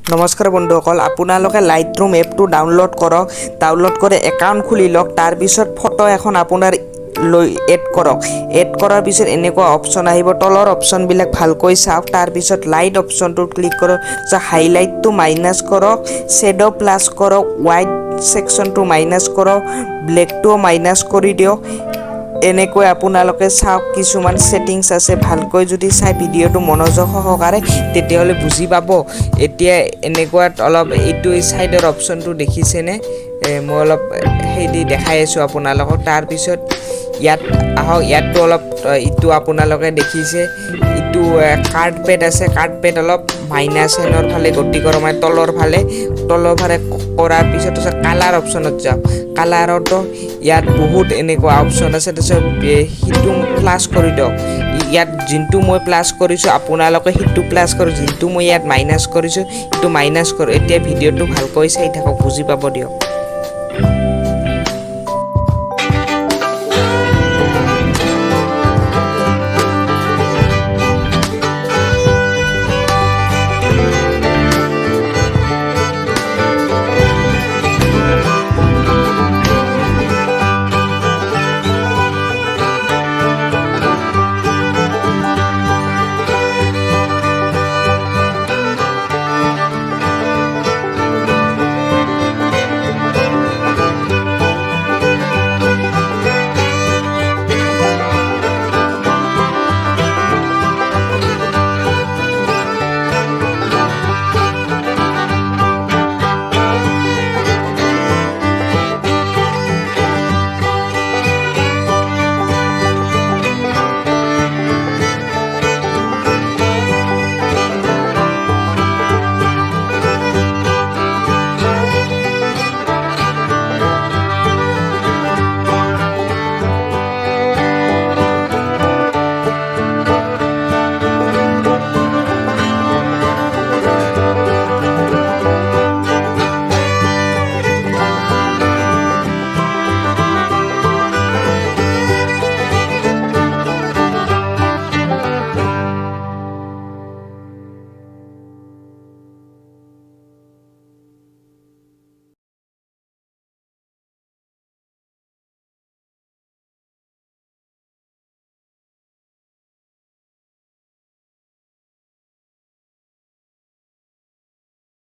নমস্কাৰ বন্ধুসকল আপোনালোকে লাইটৰুম এপটো ডাউনলোড কৰক ডাউনলোড কৰি একাউণ্ট খুলি লওক তাৰ পিছত ফটো এখন আপোনাৰ লৈ এড কৰক এড কৰাৰ পিছত এনেকুৱা অপচন আহিব তলৰ অপচনবিলাক ভালকৈ চাওক তাৰ পিছত লাইট অপচনটোত ক্লিক কৰক হাইলাইটটো মাইনাছ কৰক শ্বেডো প্লাছ কৰক হোৱাইট সেকশনটো মাইনাছ কৰক ব্লেকটো মাইনাছ কৰি দিয়ক এনেকৈ আপোনালোকে চাওক কিছুমান সেটিংস আছে ভালকৈ যদি চাই ভিডিওটো মনোযোগ সহকাৰে তেতিয়াহলে বুজি পাব এতিয়া এনেকুৱা অলপ এইটো সাইডৰ অপচনটো দেখিছেনে মই অলপ হেদি দেখাই আছো আপোনালোকক তাৰ পিছত ইয়াত আহক ইয়াতটো অলপ ইটো আপোনালোকে দেখিছে ইটো কাৰ্ডপেড আছে কাৰ্ডপেড অলপ মাইনাছ এনৰ ফালে গতি কৰ মানে তলৰ ফালে কৰাৰ পিছত কালাৰ অপচনত যাওক কালাৰটো ইয়াত বহুত এনেকুৱা অপচন আছে তাৰপিছত হিটো প্লাস কৰি দিয়ক ইয়াত জিনটো মই প্লাস কৰিছো আপোনালোকে হিটো প্লাস কৰি জিনটো মই ইয়াত মাইনাছ কৰিছো ইটো মাইনাছ কৰ এতিয়া ভিডিওটো ভালকৈ চাই থাকক বুজি পাব দিয়ক